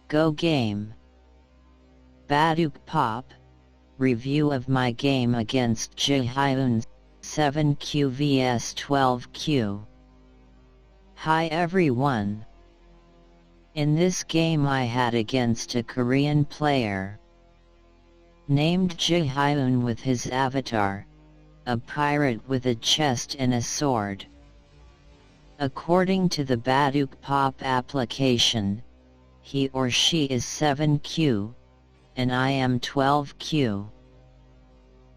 Go game. BADUKPOP, review of my game against Jihyun, 7Q vs 12Q. Hi everyone. In this game I had against a Korean player named Jihyun with his avatar, a pirate with a chest and a sword. According to the BADUKPOP application, he or she is 7Q, and I am 12Q.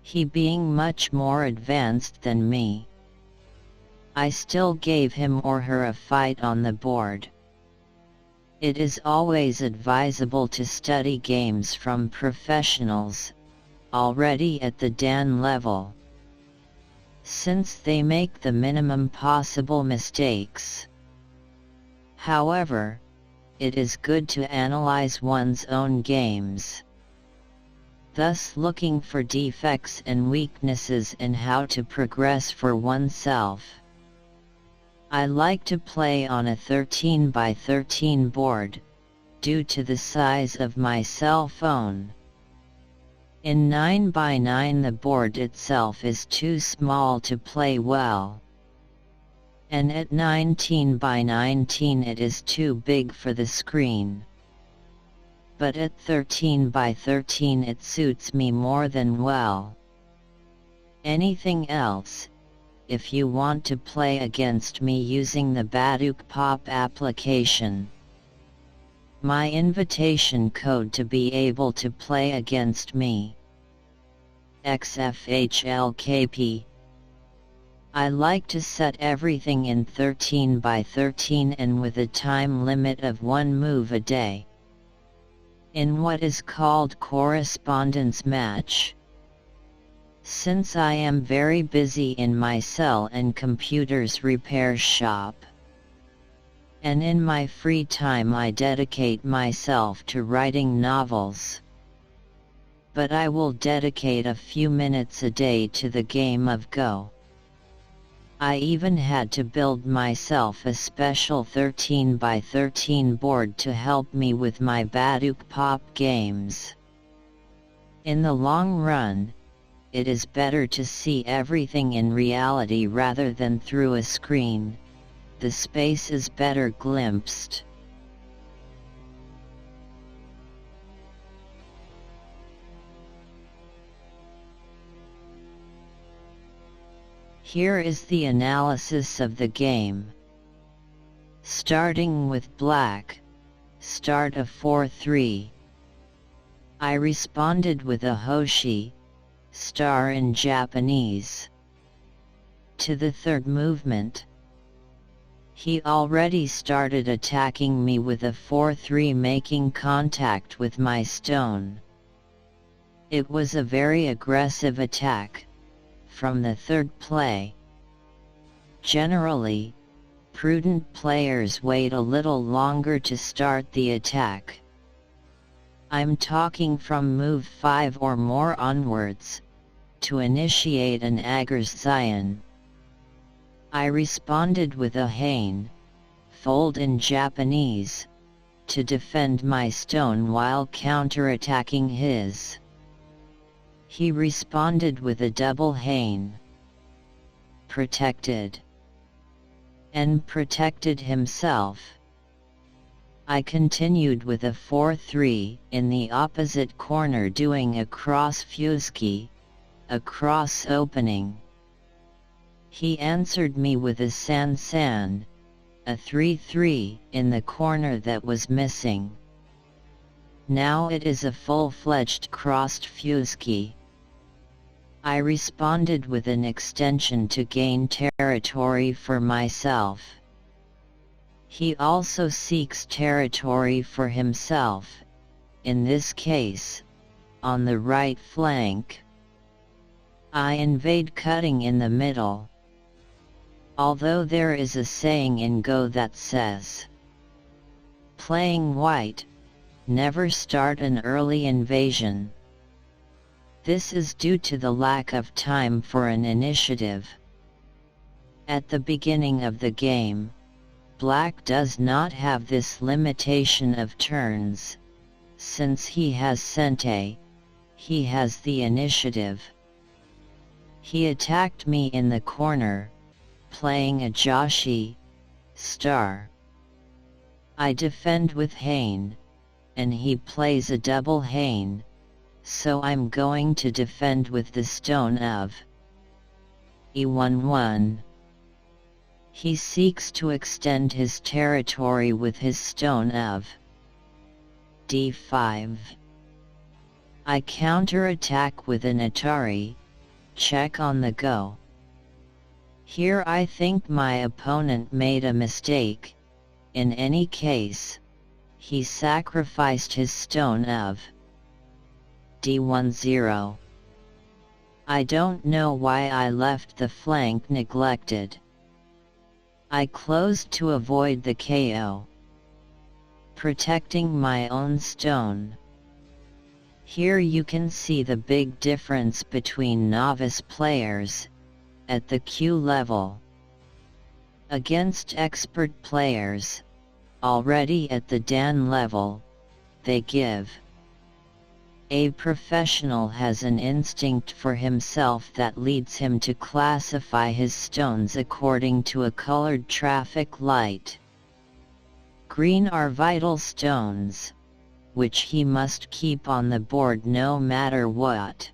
He being much more advanced than me, I still gave him or her a fight on the board. It is always advisable to study games from professionals, already at the Dan level, since they make the minimum possible mistakes. However, it is good to analyze one's own games, thus looking for defects and weaknesses and how to progress for oneself. I like to play on a 13 by 13 board, due to the size of my cell phone. In 9 by 9 the board itself is too small to play well, and at 19 by 19 it is too big for the screen. But at 13 by 13 it suits me more than well. Anything else, if you want to play against me using the BADUKPOP application, my invitation code to be able to play against me, XFHLKP. I like to set everything in 13 by 13 and with a time limit of 1 move a day, in what is called correspondence match. Since I am very busy in my cell and computer's repair shop, and in my free time I dedicate myself to writing novels, but I will dedicate a few minutes a day to the game of Go. I even had to build myself a special 13 by 13 board to help me with my BADUKPOP games. In the long run, it is better to see everything in reality rather than through a screen. The space is better glimpsed. Here is the analysis of the game. Starting with black, start a 4-3. I responded with a Hoshi, star in Japanese. To the third movement, he already started attacking me with a 4-3, making contact with my stone. It was a very aggressive attack. From the third play, generally, prudent players wait a little longer to start the attack. I'm talking from move 5 or more onwards, to initiate an Zion. I responded with a Hain, fold in Japanese, to defend my stone while counterattacking his. He responded with a double Hain, protected, and protected himself. I continued with a 4-3 in the opposite corner, doing a cross fuski, a cross opening. He answered me with a san, a 3-3 in the corner that was missing. Now it is a full-fledged crossed fuski. I responded with an extension to gain territory for myself. He also seeks territory for himself, in this case, on the right flank. I invade cutting in the middle. Although there is a saying in Go that says, playing white, never start an early invasion. This is due to the lack of time for an initiative. At the beginning of the game, Black does not have this limitation of turns, Since he has Sente, he has the initiative. He attacked me in the corner, playing a Joshi star. I defend with Hane, and he plays a double Hane, so I'm going to defend with the stone of E11. He seeks to extend his territory with his stone of D5. I counterattack with an Atari, check on the go. Here I think my opponent made a mistake. In any case, he sacrificed his stone of D10. I don't know why I left the flank neglected. I closed to avoid the KO, protecting my own stone. Here you can see the big difference between novice players, at the Q level, against expert players, already at the Dan level. They give. A professional has an instinct for himself that leads him to classify his stones according to a colored traffic light. Green are vital stones, which he must keep on the board no matter what.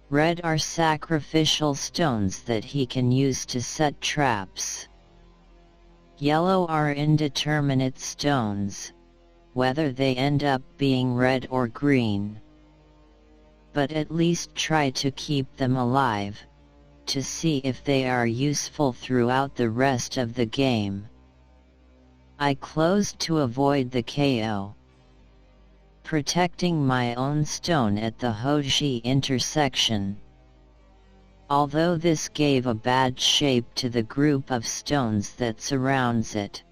Red are sacrificial stones that he can use to set traps. Yellow are indeterminate stones, whether they end up being red or green. But at least try to keep them alive, to see if they are useful throughout the rest of the game. I closed to avoid the KO, protecting my own stone at the Hoshi intersection. Although this gave a bad shape to the group of stones that surrounds it,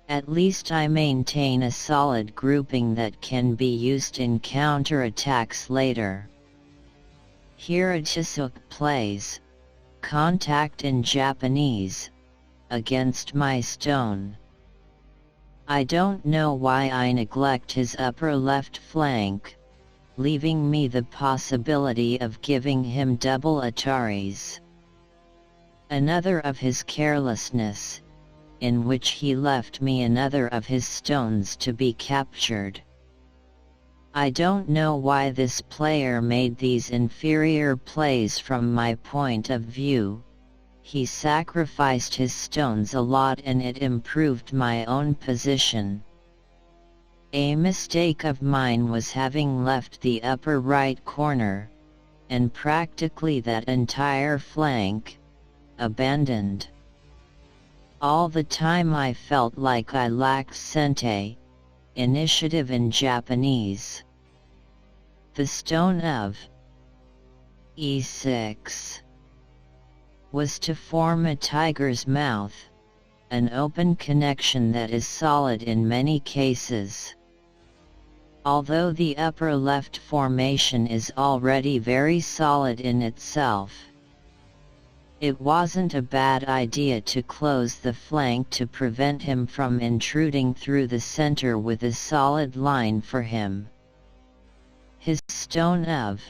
at least I maintain a solid grouping that can be used in counterattacks later. Here Chisuk plays contact in Japanese against my stone. I don't know why I neglect his upper left flank, leaving me the possibility of giving him double Ataris. Another of his carelessness, in which he left me another of his stones to be captured. I don't know why this player made these inferior plays from my point of view. He sacrificed his stones a lot and it improved my own position. A mistake of mine was having left the upper right corner, and practically that entire flank, abandoned. All the time I felt like I lacked Sente, initiative in Japanese. The stone of E6 was to form a tiger's mouth, an open connection that is solid in many cases. Although the upper left formation is already very solid in itself, it wasn't a bad idea to close the flank to prevent him from intruding through the center with a solid line for him. His stone of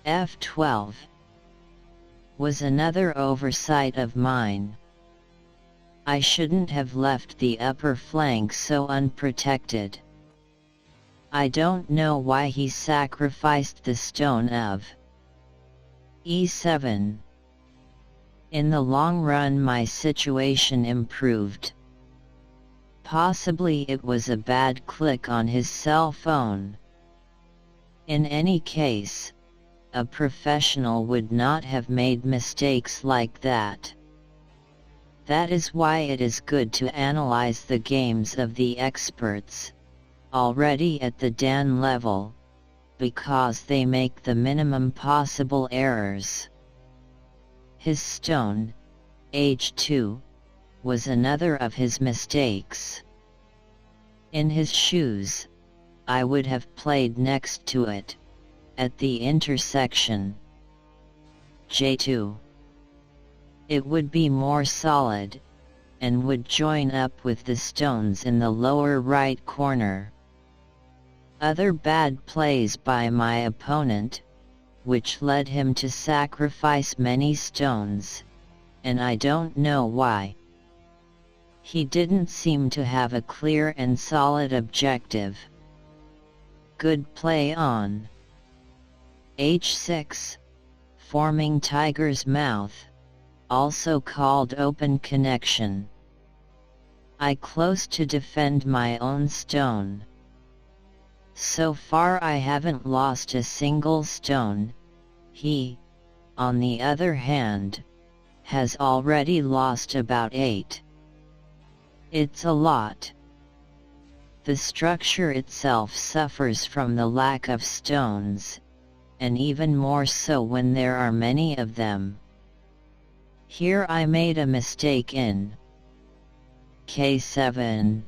F12 was another oversight of mine. I shouldn't have left the upper flank so unprotected. I don't know why he sacrificed the stone of E7. In the long run my situation improved. Possibly it was a bad click on his cell phone. In any case, a professional would not have made mistakes like that. That is why it is good to analyze the games of the experts, already at the Dan level, because they make the minimum possible errors. His stone, H2, was another of his mistakes. In his shoes, I would have played next to it, at the intersection. J2. It would be more solid, and would join up with the stones in the lower right corner. Other bad plays by my opponent, which led him to sacrifice many stones, and I don't know why. He didn't seem to have a clear and solid objective. Good play on h6, forming tiger's mouth, also called open connection. I close to defend my own stone. So far I haven't lost a single stone. He, on the other hand, has already lost about 8. It's a lot. The structure itself suffers from the lack of stones, and even more so when there are many of them. Here I made a mistake in K7.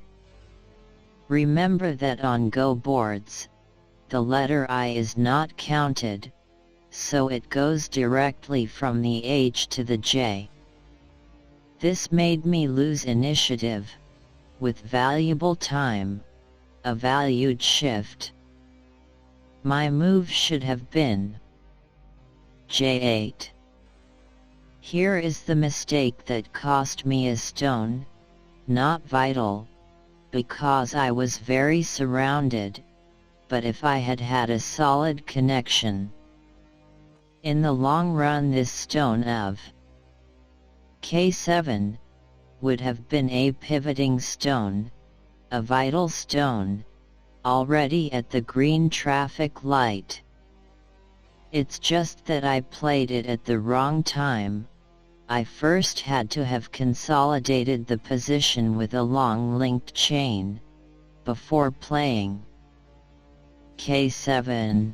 Remember that on Go boards, the letter I is not counted, so it goes directly from the H to the J. This made me lose initiative, with valuable time, a valued shift. My move should have been J8. Here is the mistake that cost me a stone, not vital, because I was very surrounded, but if I had had a solid connection. In the long run this stone of K7 would have been a pivoting stone, a vital stone, already at the green traffic light. It's just that I played it at the wrong time. I first had to have consolidated the position with a long linked chain, before playing K7.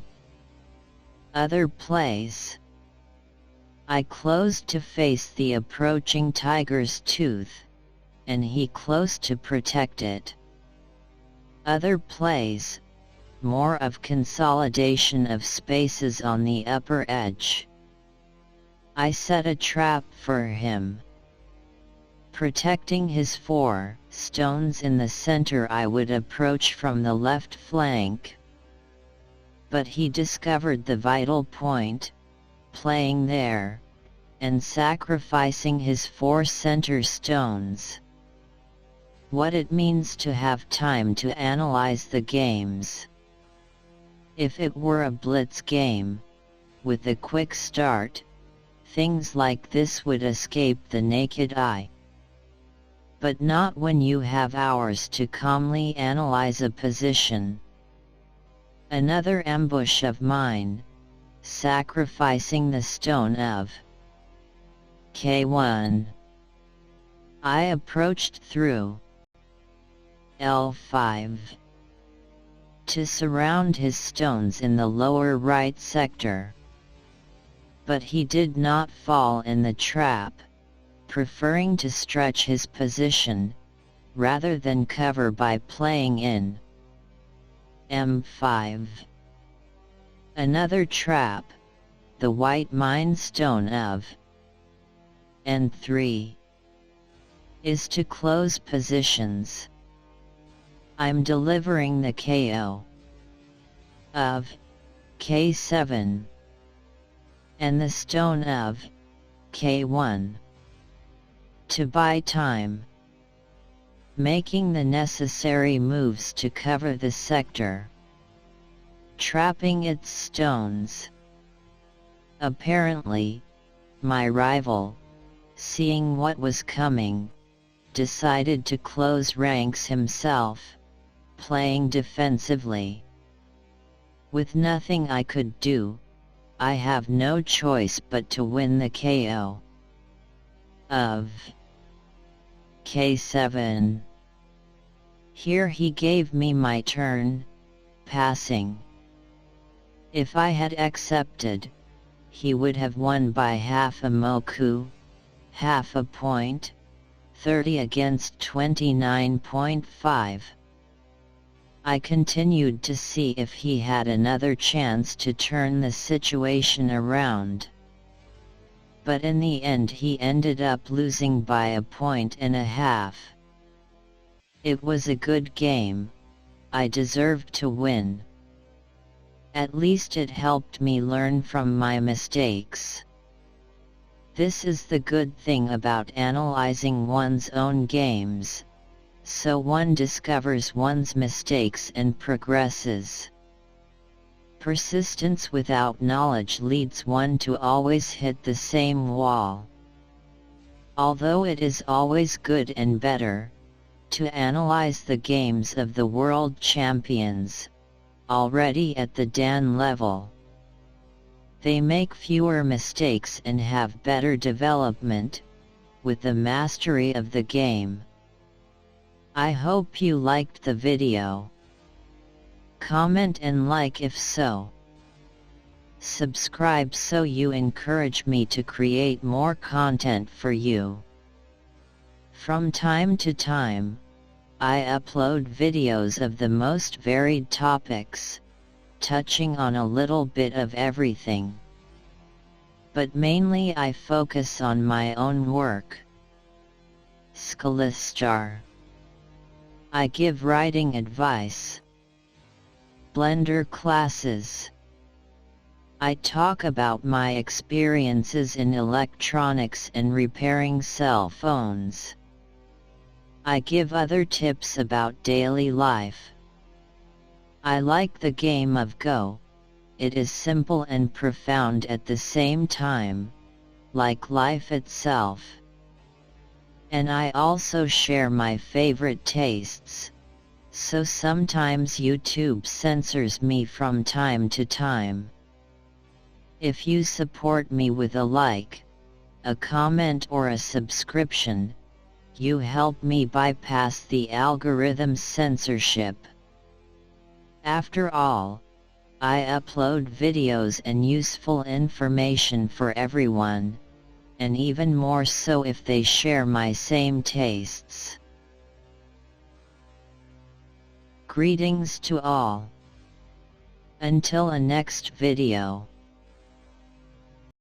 Other plays. I closed to face the approaching tiger's tooth, and he close to protect it. Other plays, more of consolidation of spaces on the upper edge. I set a trap for him. Protecting his 4 stones in the center, I would approach from the left flank. But he discovered the vital point, playing there, and sacrificing his 4 center stones. What it means to have time to analyze the games. If it were a blitz game, with a quick start, things like this would escape the naked eye. But not when you have hours to calmly analyze a position. Another ambush of mine, sacrificing the stone of K1. I approached through L5 to surround his stones in the lower right sector. But he did not fall in the trap, preferring to stretch his position, rather than cover by playing in M5. Another trap, the white mine stone of N3, is to close positions. I'm delivering the KO of K7 and the stone of K1 to buy time, making the necessary moves to cover the sector, trapping its stones. Apparently, my rival, seeing what was coming, decided to close ranks himself, playing defensively. With nothing I could do, I have no choice but to win the KO of K7. Here he gave me my turn, passing. If I had accepted, he would have won by half a moku, half a point, 30 against 29.5. I continued to see if he had another chance to turn the situation around. But in the end he ended up losing by 1.5 points. It was a good game. I deserved to win. At least it helped me learn from my mistakes. This is the good thing about analyzing one's own games, so one discovers one's mistakes and progresses. Persistence without knowledge leads one to always hit the same wall. Although it is always good and better to analyze the games of the world champions, already at the Dan level. They make fewer mistakes and have better development, with the mastery of the game. I hope you liked the video. Comment and like if so. Subscribe so you encourage me to create more content for you. From time to time, I upload videos of the most varied topics, touching on a little bit of everything. But mainly I focus on my own work. Scholastar. I give writing advice. Blender classes. I talk about my experiences in electronics and repairing cell phones. I give other tips about daily life. I like the game of Go. It is simple and profound at the same time, like life itself. And I also share my favorite tastes, so sometimes YouTube censors me from time to time. If you support me with a like, a comment or a subscription, you help me bypass the algorithm's censorship. After all, I upload videos and useful information for everyone, and even more so if they share my same tastes. Greetings to all. Until a next video.